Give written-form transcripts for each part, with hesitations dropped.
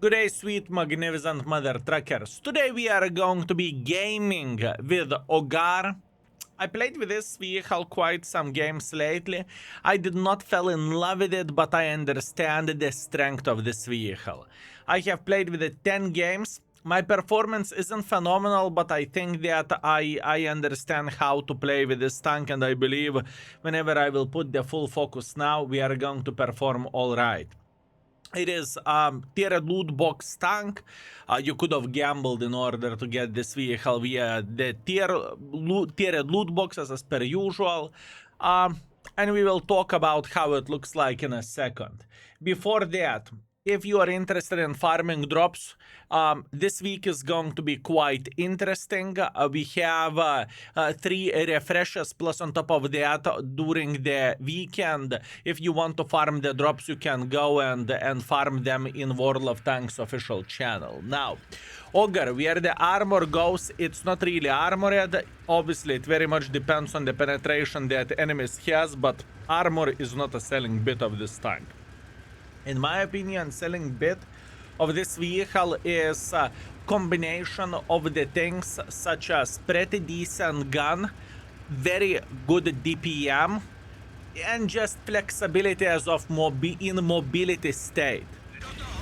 Good day, sweet, magnificent mother truckers. Today we are going to be gaming with Ogar. I played with this vehicle quite some games lately. I did not fall in love with it, but I understand the strength of this vehicle. I have played with it 10 games. My performance isn't phenomenal, but I think that I understand how to play with this tank, and I believe whenever I will put the full focus now, we are going to perform all right. It is tiered loot box tank. You could have gambled in order to get this vehicle via the tiered loot boxes as per usual. And we will talk about how it looks like in a second. Before that, if you are interested in farming drops, this week is going to be quite interesting. We have 3 refreshes plus on top of that during the weekend. If you want to farm the drops, you can go and farm them in World of Tanks official channel. Now, Ogar, where the armor goes, it's not really armored. Obviously, it very much depends on the penetration that enemies has, but armor is not a selling bit of this tank. In my opinion, selling bit of this vehicle is a combination of the things such as pretty decent gun, very good DPM, and just flexibility as of in mobility state.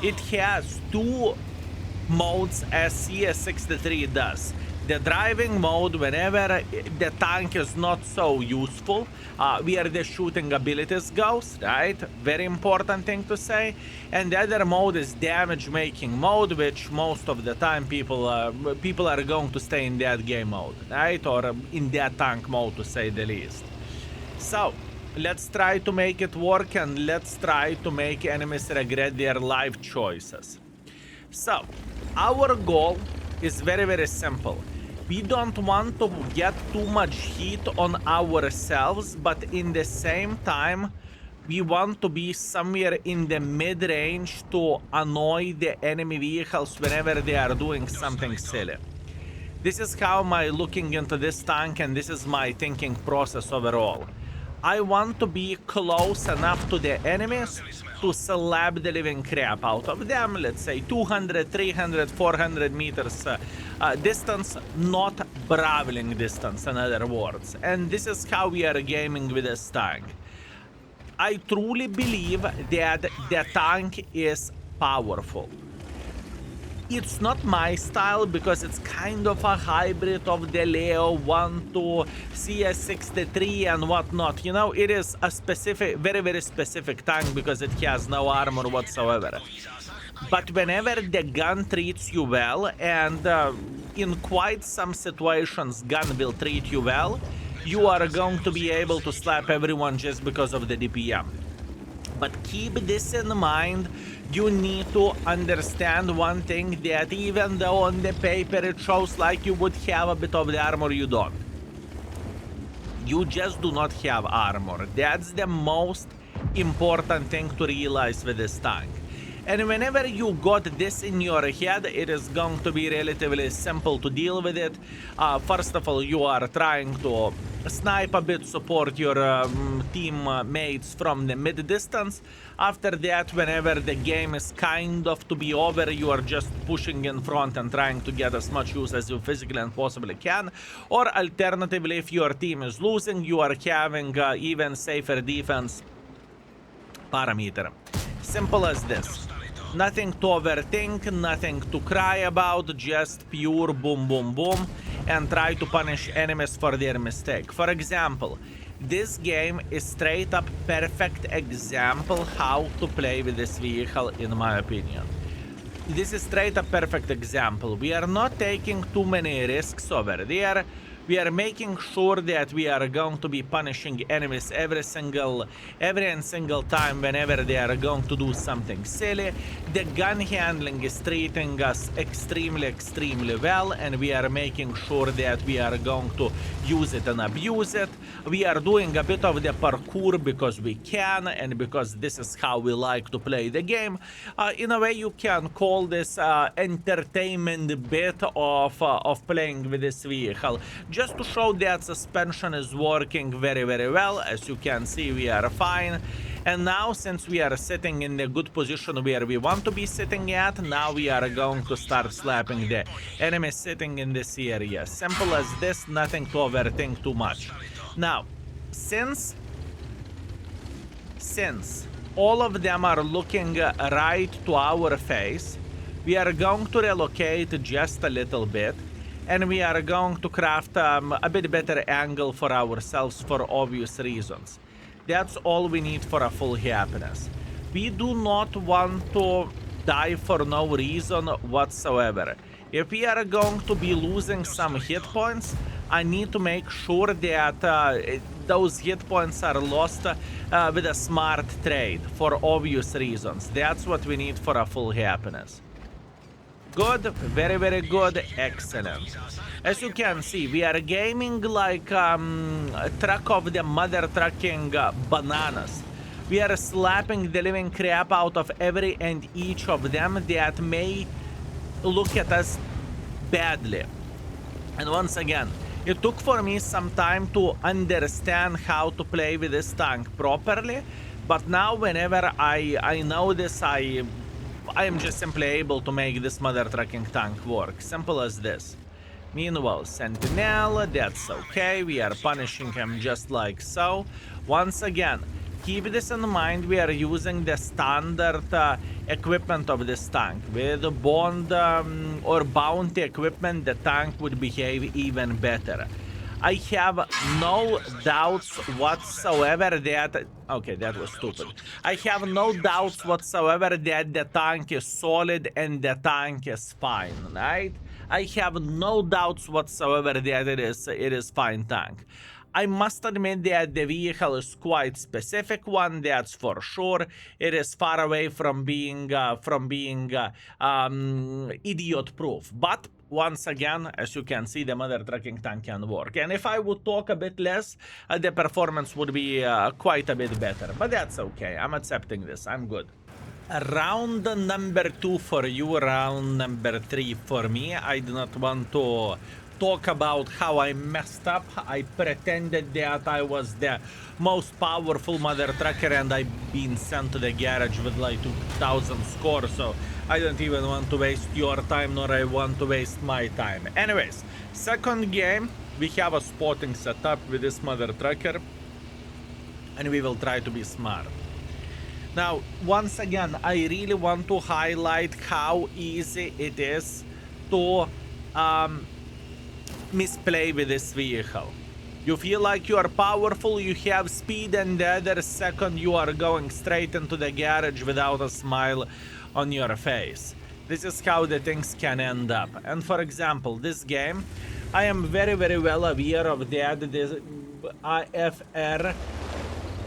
It has 2 modes as CS63 does. The driving mode, whenever the tank is not so useful, where the shooting abilities goes, right? Very important thing to say. And the other mode is damage making mode, which most of the time people are going to stay in that game mode, right? Or in that tank mode, to say the least. So let's try to make it work, and let's try to make enemies regret their life choices. So our goal is very simple. We don't want to get too much heat on ourselves, but in the same time, we want to be somewhere in the mid-range to annoy the enemy vehicles whenever they are doing something silly. This is how I'm looking into this tank, and this is my thinking process overall. I want to be close enough to the enemies to slap the living crap out of them, let's say 200, 300, 400 meters distance, not brawling distance, in other words. And this is how we are gaming with this tank. I truly believe that the tank is powerful. It's not my style because it's kind of a hybrid of the Leo 1 to CS63 and whatnot. You know, it is a specific, very specific tank because it has no armor whatsoever. But whenever the gun treats you well, and in quite some situations gun will treat you well, you are going to be able to slap everyone just because of the DPM. But keep this in mind. You need to understand one thing, that even though on the paper it shows like you would have a bit of the armor, you don't. You just do not have armor. That's the most important thing to realize with this tank. And whenever you got this in your head, it is going to be relatively simple to deal with it. First of all, you are trying to snipe a bit, support your teammates from the mid distance. After that, whenever the game is kind of to be over, you are just pushing in front and trying to get as much use as you physically and possibly can. Or alternatively, if your team is losing, you are having even safer defense parameter. Simple as this. Nothing to overthink, nothing to cry about, just pure boom, and try to punish enemies for their mistake. For example, this game is straight up perfect example how to play with this vehicle, in my opinion. This is straight up perfect example. We are not taking too many risks over there. We are making sure that we are going to be punishing enemies every single time whenever they are going to do something silly. The gun handling is treating us extremely well, and we are making sure that we are going to use it and abuse it. We are doing a bit of the parkour because we can, and because this is how we like to play the game. In a way, you can call this entertainment bit of playing with this vehicle. Just to show that suspension is working very well. As you can see, we are fine. And now, since we are sitting in the good position where we want to be sitting at, now we are going to start slapping the enemy sitting in this area. Simple as this, nothing to overthink too much. Now, since all of them are looking right to our face, we are going to relocate just a little bit, and we are going to craft a bit better angle for ourselves for obvious reasons. That's all we need for a full happiness. We do not want to die for no reason whatsoever. If we are going to be losing some hit points, I need to make sure that those hit points are lost with a smart trade for obvious reasons. That's what we need for a full happiness. Good, very, very good, excellent. As you can see, we are gaming like a truck of the mother trucking bananas. We are slapping the living crap out of every and each of them that may look at us badly. And once again, it took for me some time to understand how to play with this tank properly, but now whenever I know this, I am just simply able to make this mother trucking tank work. Simple as this. Meanwhile, Sentinel, that's okay. We are punishing him just like so. Once again, keep this in mind. We are using the standard equipment of this tank. With bond or bounty equipment, the tank would behave even better. I have no doubts whatsoever that... Okay, that was stupid. I have no doubts whatsoever that the tank is solid and the tank is fine, right? I have no doubts whatsoever that it is fine tank. I must admit that the vehicle is quite specific one, that's for sure. It is far away from being idiot-proof. But once again, as you can see, the mother trucking tank can work. And if I would talk a bit less, the performance would be quite a bit better. But that's okay. I'm accepting this. I'm good. Round number 2 for you, round number 3 for me. I do not want to talk about how I messed up. I pretended that I was the most powerful mother trucker and I've been sent to the garage with like 2000 scores, so I don't even want to waste your time nor I want to waste my time. Anyways, second game, we have a spotting setup with this mother trucker and we will try to be smart. Now, once again, I really want to highlight how easy it is to misplay with this vehicle. You feel like you are powerful, you have speed, and the other second you are going straight into the garage without a smile on your face. This is how the things can end up. And for example, this game, I am very, very well aware of that. This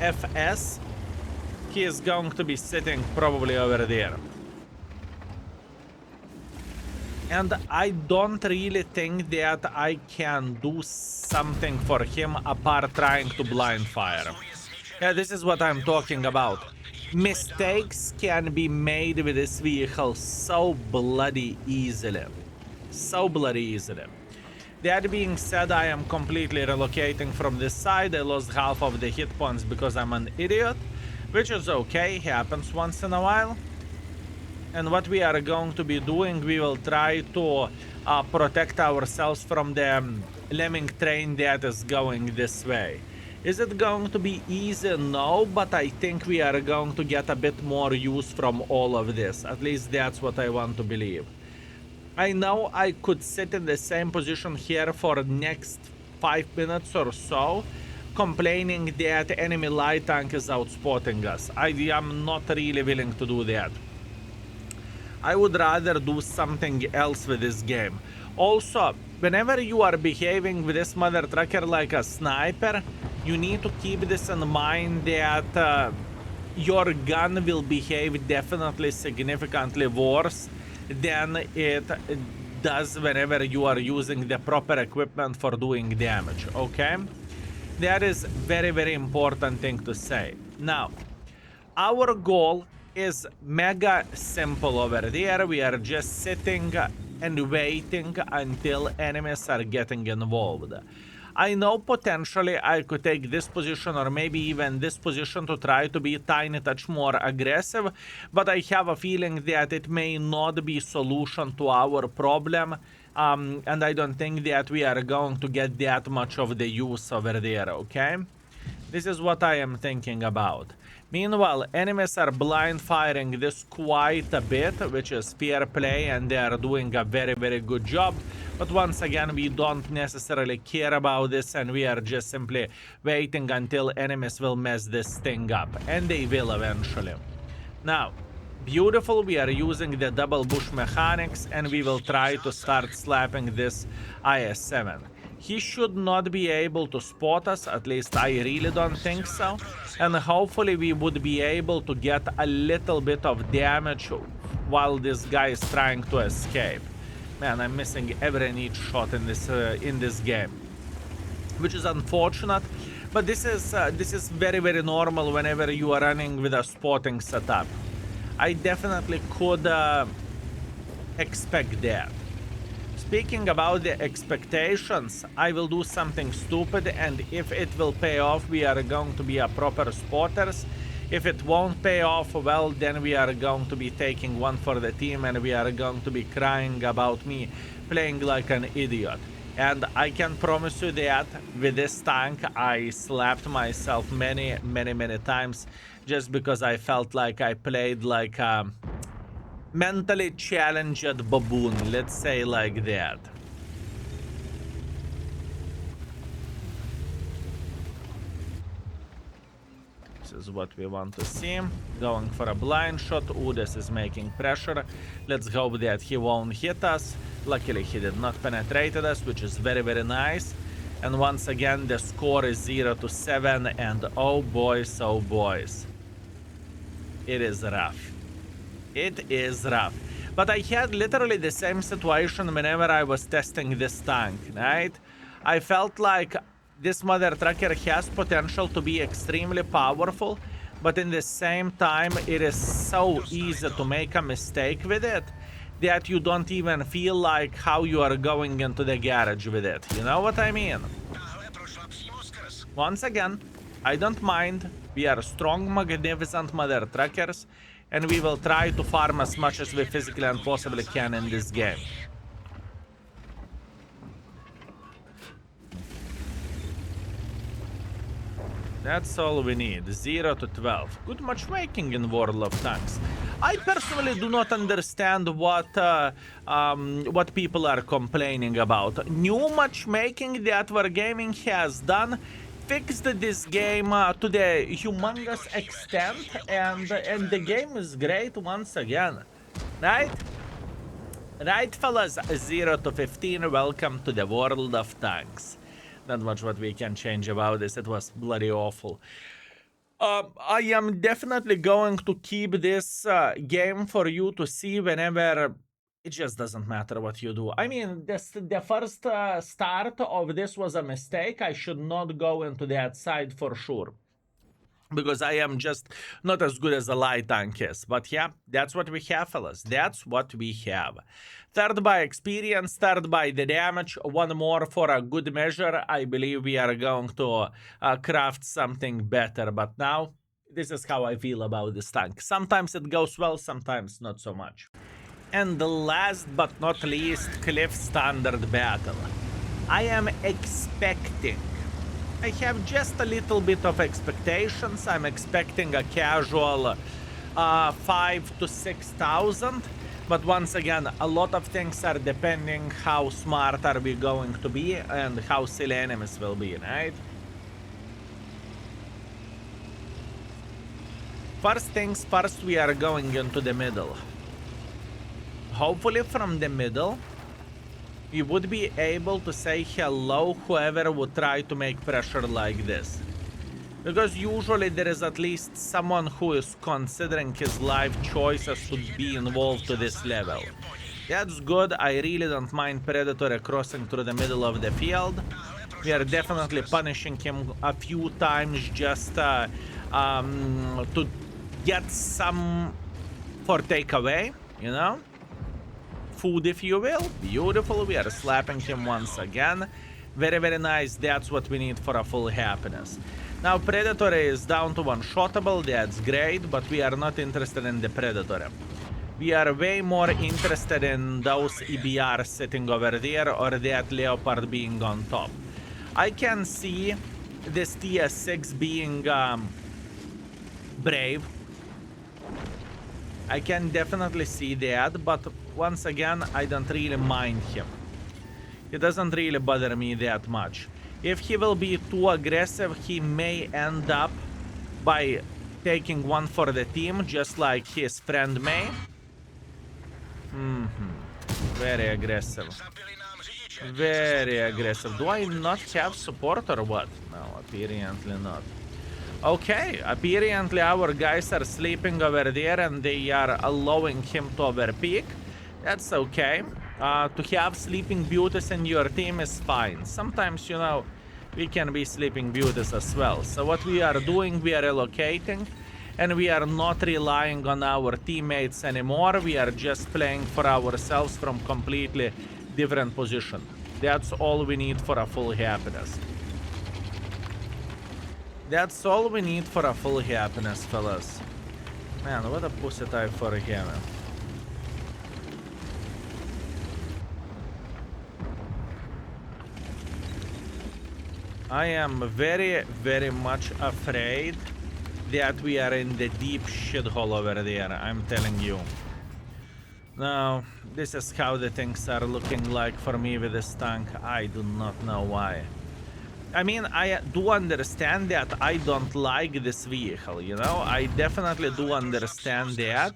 FS, he is going to be sitting probably over there. And I don't really think that I can do something for him apart trying to blind fire. Yeah, this is what I'm talking about. Mistakes can be made with this vehicle so bloody easily. So bloody easily. That being said, I am completely relocating from this side. I lost half of the hit points because I'm an idiot, which is okay, happens once in a while. And what we are going to be doing, we will try to protect ourselves from the lemming train that is going this way. Is it going to be easy? No, but I think we are going to get a bit more use from all of this. At least that's what I want to believe. I know I could sit in the same position here for next 5 minutes or so, complaining that enemy light tank is outspotting us. I am not really willing to do that. I would rather do something else with this game. Also, whenever you are behaving with this mother trucker like a sniper, you need to keep this in mind that your gun will behave definitely significantly worse than it does whenever you are using the proper equipment for doing damage, okay? That is very, very important thing to say. Now, our goal is mega simple over there. We are just sitting and waiting until enemies are getting involved. I know potentially I could take this position or maybe even this position to try to be a tiny touch more aggressive, but I have a feeling that it may not be solution to our problem, and I don't think that we are going to get that much of the use over there, okay? This is what I am thinking about. Meanwhile, enemies are blind firing this quite a bit, which is fair play, and they are doing a very, very good job. But once again, we don't necessarily care about this, and we are just simply waiting until enemies will mess this thing up. And they will eventually. Now, beautiful, we are using the double bush mechanics, and we will try to start slapping this IS-7. He should not be able to spot us, at least I really don't think so. And hopefully we would be able to get a little bit of damage while this guy is trying to escape. Man, I'm missing every and each shot in this game, which is unfortunate. But this is very, very normal whenever you are running with a spotting setup. I definitely could expect that. Speaking about the expectations, I will do something stupid, and if it will pay off, we are going to be a proper spotters. If it won't pay off, well, then we are going to be taking one for the team, and we are going to be crying about me playing like an idiot. And I can promise you that with this tank, I slapped myself many, many, many times just because I felt like I played like a mentally challenged baboon, let's say like that. This is what we want to see. Going for a blind shot. Udes is making pressure. Let's hope that he won't hit us. Luckily he did not penetrate us, which is very, very nice. And once again the score is 0-7, and oh boys, it is rough. It is rough. But I had literally the same situation whenever I was testing this tank, right? I felt like this mother trucker has potential to be extremely powerful, but in the same time, it is so easy to make a mistake with it that you don't even feel like how you are going into the garage with it. You know what I mean? Once again, I don't mind. We are strong, magnificent mother truckers, and we will try to farm as much as we physically and possibly can in this game. That's all we need. 0-12. Good matchmaking in World of Tanks. I personally do not understand what people are complaining about. New matchmaking that Wargaming has done fixed this game to the humongous extent, and the game is great once again, right? Right, fellas, 0-15. Welcome to the World of Tanks. Not much what we can change about this. It was bloody awful. I am definitely going to keep this game for you to see whenever. It just doesn't matter what you do. I mean, the first start of this was a mistake. I should not go into that side for sure, because I am just not as good as the light tank is. But yeah, that's what we have, fellas. That's what we have. Third by experience, third by the damage, one more for a good measure. I believe we are going to craft something better. But now, this is how I feel about this tank. Sometimes it goes well, sometimes not so much. And the last but not least, Cliff Standard Battle. I am expecting. I have just a little bit of expectations. I'm expecting a casual 5,000 to 6,000. But once again, a lot of things are depending how smart are we going to be and how silly enemies will be, right? First things first, we are going into the middle. Hopefully from the middle, we would be able to say hello whoever would try to make pressure like this. Because usually there is at least someone who is considering his life choices to be involved to this level. That's good. I really don't mind Predator crossing through the middle of the field. We are definitely punishing him a few times just to get some for takeaway, you know? Food, if you will. Beautiful. We are slapping him once again. Very, very nice. That's what we need for a full happiness. Now, Predator is down to one-shotable. That's great, but we are not interested in the Predator. We are way more interested in those EBR sitting over there or that Leopard being on top. I can see this TS6 being brave. I can definitely see that, but once again, I don't really mind him. It doesn't really bother me that much. If he will be too aggressive, he may end up by taking one for the team, just like his friend May. Very aggressive. Very aggressive. Do I not have support or what? No, apparently not. Okay, apparently our guys are sleeping over there and they are allowing him to overpeak. That's okay. To have sleeping beauties in your team is fine. Sometimes, you know, we can be sleeping beauties as well. So what we are doing, we are relocating. And we are not relying on our teammates anymore. We are just playing for ourselves from completely different position. That's all we need for a full happiness. That's all we need for a full happiness, fellas. Man, what a pussy type for him. I am very, very much afraid that we are in the deep shithole over there, I'm telling you. Now, this is how the things are looking like for me with this tank. I do not know why. I mean, I do understand that I don't like this vehicle, you know? I definitely do understand that.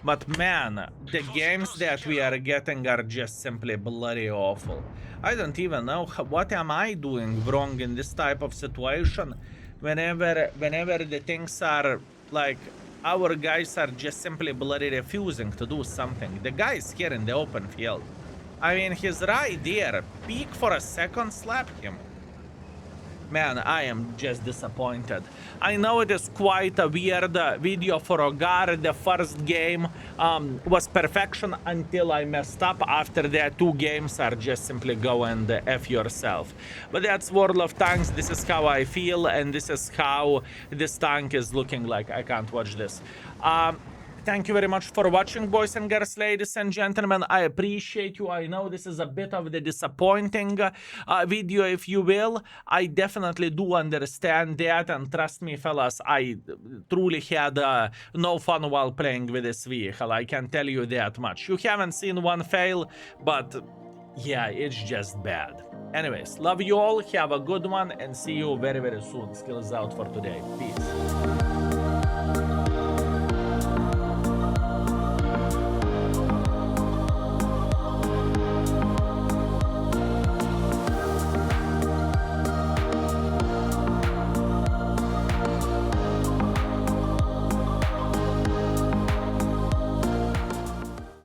But man, the games that we are getting are just simply bloody awful. I don't even know what am I doing wrong in this type of situation. Whenever the things are like, our guys are just simply bloody refusing to do something. The guy is here in the open field. I mean, he's right there. Peek for a second, slap him. Man, I am just disappointed. I know it is quite a weird video for Ogar. The first game was perfection until I messed up. After that, 2 games are just simply go and F yourself. But that's World of Tanks. This is how I feel, and this is how this tank is looking like. I can't watch this. Thank you very much for watching, boys and girls, ladies and gentlemen. I appreciate you. I know this is a bit of the disappointing video, if you will. I definitely do understand that, and trust me, fellas, I truly had no fun while playing with this vehicle. I can tell you that much. You haven't seen one fail, but yeah, it's just bad. Anyways, love you all, have a good one, and see you very, very soon. Skills out for today. Peace.